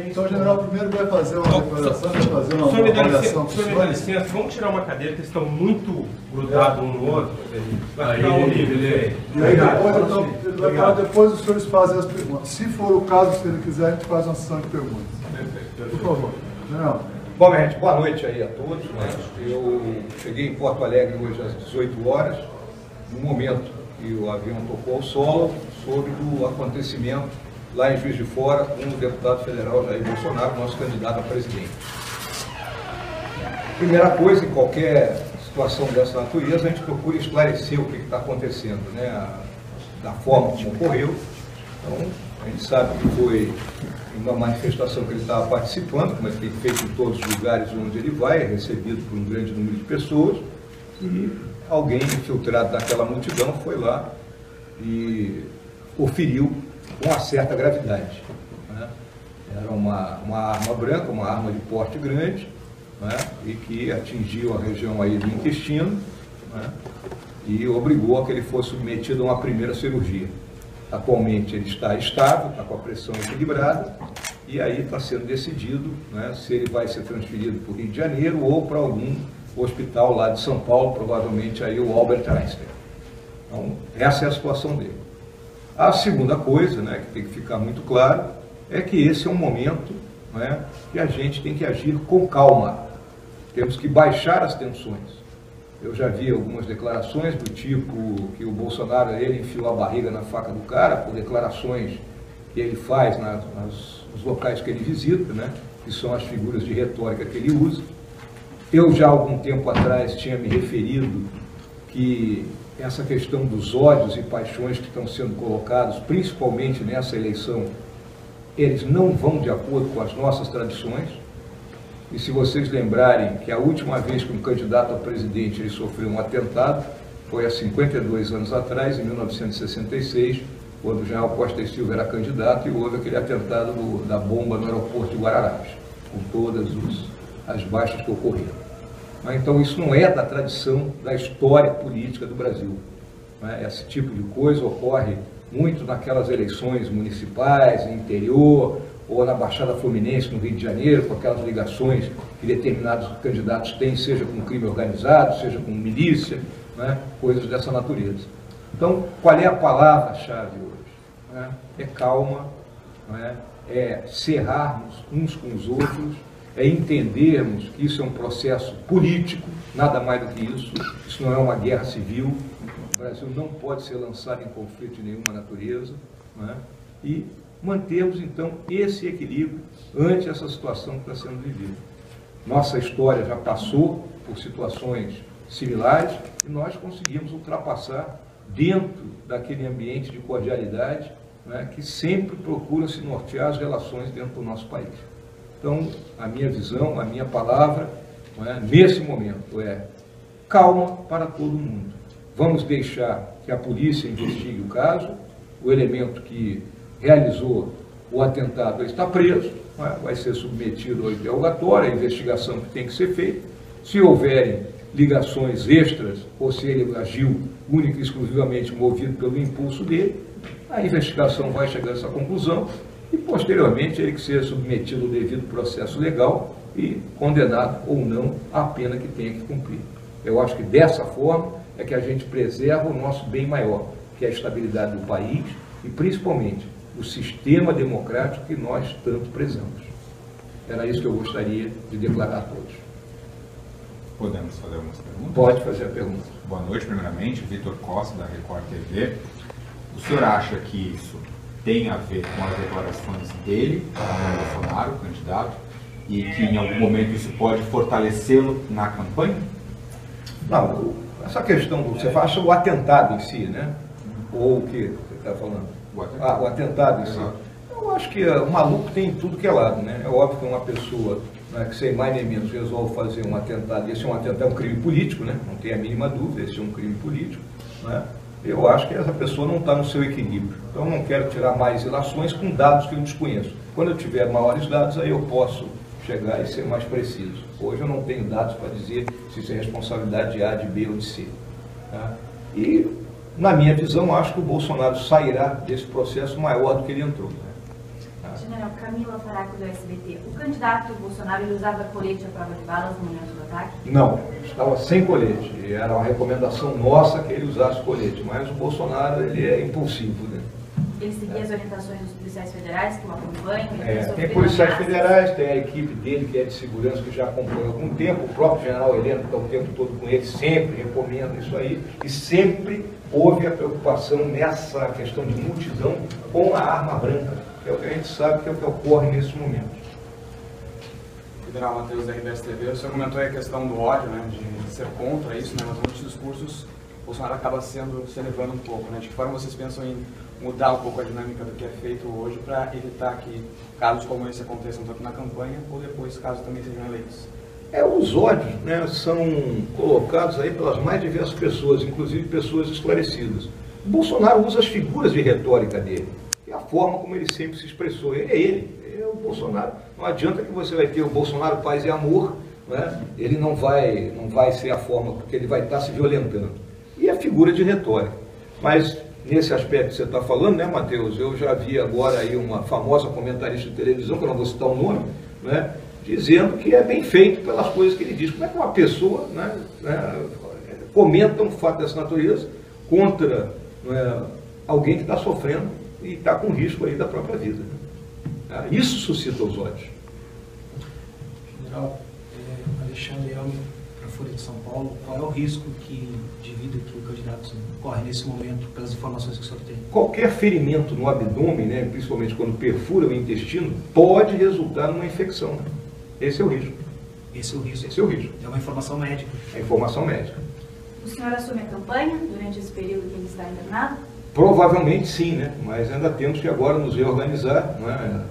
Então, general, primeiro vai fazer uma declaração, vai fazer uma avaliação. Senhor, me dá licença, vamos tirar uma cadeira, que estão muito grudados um no outro. Vai ficar horrível. E aí depois, então, ele vai falar, depois os senhores fazem as perguntas. Se for o caso, se ele quiser, a gente faz uma sessão de perguntas. Por favor. General. Bom, gente, boa noite aí a todos. Eu cheguei em Porto Alegre hoje às 18 horas, no momento que o avião tocou ao solo, sobre o acontecimento lá em Juiz de Fora com o deputado federal Jair Bolsonaro, nosso candidato a presidente. Primeira coisa, em qualquer situação dessa natureza, a gente procura esclarecer o que está acontecendo, né, da forma como ocorreu. Então, a gente sabe que foi uma manifestação que ele estava participando, como ele tem feito em todos os lugares onde ele vai, é recebido por um grande número de pessoas, e alguém infiltrado naquela multidão foi lá e o feriu com uma certa gravidade. Né? Era uma arma branca, uma arma de porte grande, né? E que atingiu a região aí do intestino, né? E obrigou a que ele fosse submetido a uma primeira cirurgia. Atualmente ele está estável, está com a pressão equilibrada, e aí está sendo decidido, né, se ele vai ser transferido para o Rio de Janeiro ou para algum hospital lá de São Paulo, provavelmente aí o Albert Einstein. Então, essa é a situação dele. A segunda coisa, né, que tem que ficar muito claro, é que esse é um momento, né, que a gente tem que agir com calma. Temos que baixar as tensões. Eu já vi algumas declarações do tipo que o Bolsonaro, ele enfiou a barriga na faca do cara, por declarações que ele faz nos locais que ele visita, né, que são as figuras de retórica que ele usa. Eu já há algum tempo atrás tinha me referido que essa questão dos ódios e paixões que estão sendo colocados, principalmente nessa eleição, eles não vão de acordo com as nossas tradições. E se vocês lembrarem que a última vez que um candidato a presidente ele sofreu um atentado foi há 52 anos atrás, em 1966, quando o general Costa e Silva era candidato e houve aquele atentado da bomba no aeroporto de Guararapes, com todas as baixas que ocorreram. Então isso não é da tradição da história política do Brasil. Esse tipo de coisa ocorre muito naquelas eleições municipais, no interior, ou na Baixada Fluminense, no Rio de Janeiro, com aquelas ligações que determinados candidatos têm, seja com crime organizado, seja com milícia, né, coisas dessa natureza. Então, qual é a palavra-chave hoje? É calma, é cerrarmos uns com os outros, é entendermos que isso é um processo político, nada mais do que isso não é uma guerra civil, o Brasil não pode ser lançado em conflito de nenhuma natureza, e mantermos, então, esse equilíbrio ante essa situação que está sendo vivida. Nossa história já passou por situações similares e nós conseguimos ultrapassar dentro daquele ambiente de cordialidade, que sempre procura se nortear as relações dentro do nosso país. Então, a minha visão, a minha palavra, nesse momento, é calma para todo mundo. Vamos deixar que a polícia investigue o caso, o elemento que realizou o atentado está preso, vai ser submetido ao interrogatório, a investigação que tem que ser feita. Se houverem ligações extras, ou se ele agiu única e exclusivamente movido pelo impulso dele, a investigação vai chegar a essa conclusão e, posteriormente, ele que seja submetido ao devido processo legal e condenado ou não à pena que tenha que cumprir. Eu acho que dessa forma é que a gente preserva o nosso bem maior, que é a estabilidade do país e, principalmente, o sistema democrático que nós tanto prezamos. Era isso que eu gostaria de declarar a todos. Podemos fazer algumas perguntas? Pode fazer a pergunta. Boa noite, primeiramente. Vitor Costa, da Record TV. O senhor acha que isso tem a ver com as declarações dele, do Bolsonaro, candidato, e que em algum momento isso pode fortalecê-lo na campanha? Não, essa questão, você acha o atentado em si, né? Ou o que você está falando? O atentado em si. Eu acho que o maluco tem em tudo que é lado, né? É óbvio que uma pessoa, que sem mais nem menos resolve fazer um atentado, esse é um atentado, é um crime político, né? Não tem a mínima dúvida, esse é um crime político, né? Eu acho que essa pessoa não está no seu equilíbrio. Então, eu não quero tirar mais ilações com dados que eu desconheço. Quando eu tiver maiores dados, aí eu posso chegar e ser mais preciso. Hoje eu não tenho dados para dizer se isso é responsabilidade de A, de B ou de C. Tá? E, na minha visão, acho que o Bolsonaro sairá desse processo maior do que ele entrou. General, Camila Faraco do SBT. O candidato Bolsonaro ele usava colete à prova de balas no momento do ataque? Não, estava sem colete. E era uma recomendação nossa que ele usasse colete. Mas o Bolsonaro, ele é impulsivo, né? Ele seguia as orientações dos policiais federais que o acompanham? Tem policiais federais, tem a equipe dele que é de segurança que já acompanha há algum tempo, o próprio general Heleno está o tempo todo com ele, sempre recomenda isso aí, e sempre houve a preocupação nessa questão de multidão com a arma branca, que é o que a gente sabe que é o que ocorre nesse momento. General Matheus da RBS TV, o senhor comentou aí a questão do ódio, né, de ser contra isso, né, mas muitos discursos o Bolsonaro acaba se elevando um pouco, né? De que forma vocês pensam em mudar um pouco a dinâmica do que é feito hoje para evitar que casos como esse aconteçam tanto na campanha ou depois, caso também sejam eleitos? Os ódios, né, são colocados aí pelas mais diversas pessoas, inclusive pessoas esclarecidas. O Bolsonaro usa as figuras de retórica dele, e a forma como ele sempre se expressou. Ele é o Bolsonaro. Não adianta que você vai ter o Bolsonaro paz e amor, né? Ele não vai ser a forma, porque ele vai estar se violentando. E a figura de retórica. Mas nesse aspecto que você está falando, né, Matheus, eu já vi agora aí uma famosa comentarista de televisão, que eu não vou citar o nome, né, dizendo que é bem feito pelas coisas que ele diz. Como é que uma pessoa, né, comenta um fato dessa natureza contra, né, alguém que está sofrendo e está com risco aí da própria vida? Né? Isso suscita os ódios. General, Alexandre Elmer, para a Folha de São Paulo, qual é o risco de vida que o candidato corre nesse momento, pelas informações que o senhor tem? Qualquer ferimento no abdômen, né, principalmente quando perfura o intestino, pode resultar numa infecção. Esse é o risco. Esse é o risco? Esse é o risco. É uma informação médica? É informação médica. O senhor assume a campanha durante esse período que ele está internado? Provavelmente sim, né? Mas ainda temos que agora nos reorganizar. Né?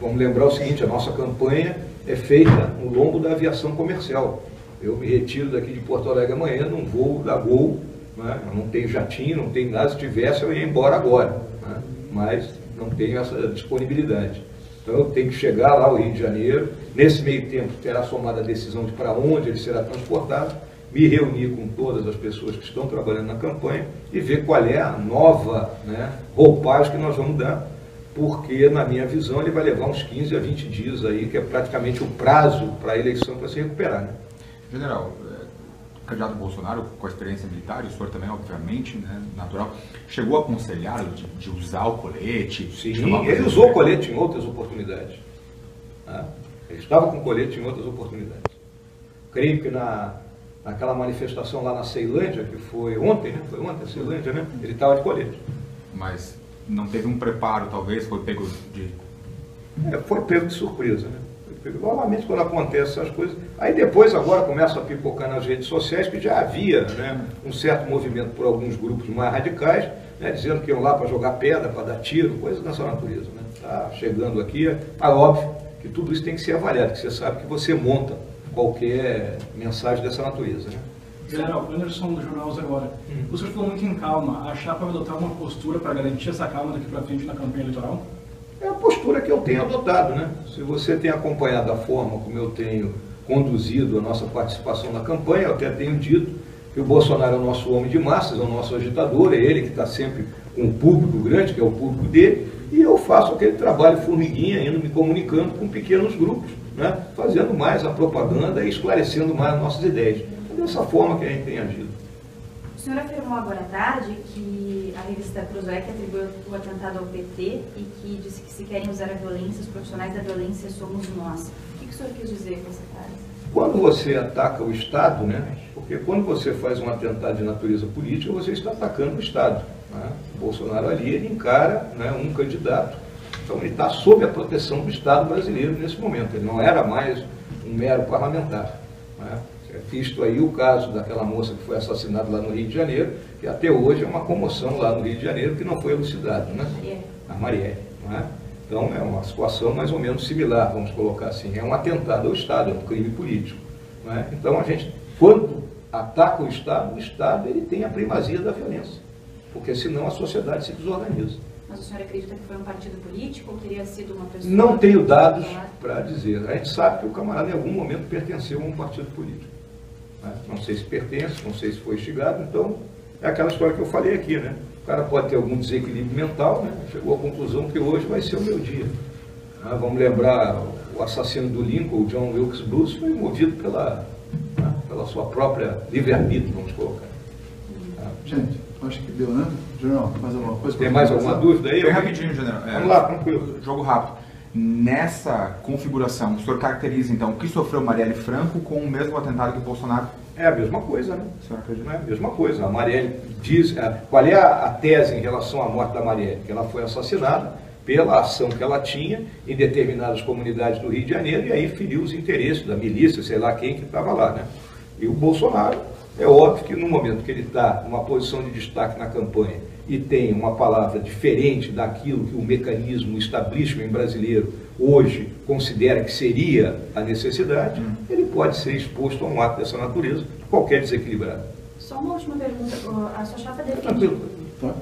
Vamos lembrar o seguinte, a nossa campanha é feita no lombo da aviação comercial. Eu me retiro daqui de Porto Alegre amanhã num voo da Gol, né? Eu não tenho jatinho, não tenho nada, se tivesse eu ia embora agora, né? Mas não tenho essa disponibilidade. Então eu tenho que chegar lá ao Rio de Janeiro, nesse meio tempo terá somado a decisão de para onde ele será transportado, me reunir com todas as pessoas que estão trabalhando na campanha e ver qual é a nova, né, roupagem que nós vamos dar, porque na minha visão ele vai levar uns 15 a 20 dias aí, que é praticamente o prazo para a eleição para se recuperar. Né? General, o candidato Bolsonaro, com a experiência militar, e o senhor também, obviamente, né, natural, chegou a aconselhá-lo de usar o colete? Sim, ele usou o colete em outras oportunidades. Né? Ele estava com colete em outras oportunidades. Creio que naquela manifestação lá na Ceilândia, que foi ontem, né? Foi ontem a Ceilândia, né? Ele estava de colete. Mas não teve um preparo, talvez, foi pego de... Foi pego de surpresa, né? Normalmente quando acontecem essas coisas, aí depois agora começa a pipocar nas redes sociais que já havia, né, um certo movimento por alguns grupos mais radicais, né, dizendo que iam lá para jogar pedra, para dar tiro, coisas dessa natureza. Né? Tá chegando aqui, é óbvio que tudo isso tem que ser avaliado, que você sabe que você monta qualquer mensagem dessa natureza. Né? General, Anderson do Jornal Zero Hora. O senhor falou muito em calma. A chapa vai adotar uma postura para garantir essa calma daqui para frente na campanha eleitoral? É a postura que eu tenho adotado, né? Se você tem acompanhado a forma como eu tenho conduzido a nossa participação na campanha, eu até tenho dito que o Bolsonaro é o nosso homem de massas, é o nosso agitador, é ele que está sempre com um público grande, que é o público dele, e eu faço aquele trabalho formiguinha, indo me comunicando com pequenos grupos, né? Fazendo mais a propaganda e esclarecendo mais as nossas ideias. É dessa forma que a gente tem agido. O senhor afirmou agora à tarde que a revista Cruzoé atribuiu o atentado ao PT e que disse que se querem usar a violência, os profissionais da violência somos nós. O que o senhor quis dizer com essa frase? Quando você ataca o Estado, né? Porque quando você faz um atentado de natureza política, você está atacando o Estado. Né? O Bolsonaro ali, ele encara, né, um candidato, então ele está sob a proteção do Estado brasileiro nesse momento, ele não era mais um mero parlamentar. Né? Visto aí o caso daquela moça que foi assassinada lá no Rio de Janeiro, que até hoje é uma comoção lá no Rio de Janeiro que não foi elucidado, né? A Marielle. Não é? Então é uma situação mais ou menos similar, vamos colocar assim. É um atentado ao Estado, é um crime político. Não é? Então a gente, quando ataca o Estado ele tem a primazia da violência, porque senão a sociedade se desorganiza. Mas o senhor acredita que foi um partido político ou teria sido uma pessoa... Não tenho dados para dizer. A gente sabe que o camarada em algum momento pertenceu a um partido político. Não sei se pertence, não sei se foi instigado, então é aquela história que eu falei aqui, né? O cara pode ter algum desequilíbrio mental, né? Chegou à conclusão que hoje vai ser o meu dia. Vamos lembrar, o assassino do Lincoln, o John Wilkes Booth, foi movido pela sua própria livre-arbítrio, vamos colocar. Gente, acho que deu, né? General, mais alguma coisa? Tem mais alguma dúvida aí? Bem rapidinho, general. Vamos lá, tranquilo. Jogo rápido. Nessa configuração, o senhor caracteriza, então, o que sofreu Marielle Franco com o mesmo atentado que o Bolsonaro? É a mesma coisa, né? O senhor acredita? Não é a mesma coisa. A Marielle diz... Qual é a tese em relação à morte da Marielle? Que ela foi assassinada pela ação que ela tinha em determinadas comunidades do Rio de Janeiro e aí feriu os interesses da milícia, sei lá quem que estava lá, né? E o Bolsonaro, é óbvio que no momento que ele está numa posição de destaque na campanha e tem uma palavra diferente daquilo que o mecanismo, o establishment brasileiro hoje considera que seria a necessidade, ele pode ser exposto a um ato dessa natureza, qualquer desequilibrado. Só uma última pergunta. A sua chapa Tranquilo.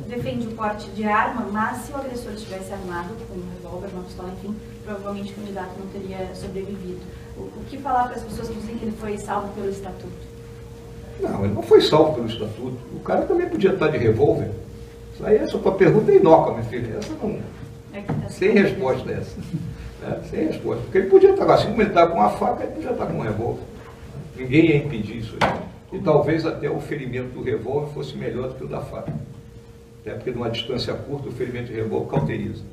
defende o porte de arma, mas se o agressor estivesse armado com um revólver, uma pistola, enfim, provavelmente o candidato não teria sobrevivido. O que falar para as pessoas que dizem que ele foi salvo pelo Estatuto? Não, ele não foi salvo pelo Estatuto. O cara também podia estar de revólver. Isso aí, essa tua pergunta é inócua, minha filha. Essa não... Sem resposta essa. Sem resposta. Porque ele podia estar, assim como ele está com uma faca, ele podia estar com um revólver. Ninguém ia impedir isso aí. E talvez até o ferimento do revólver fosse melhor do que o da faca. Até porque numa distância curta o ferimento de revólver cauteriza.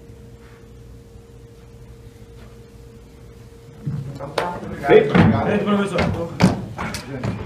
Então tá, obrigado. Feito? Obrigado, professor. Gente.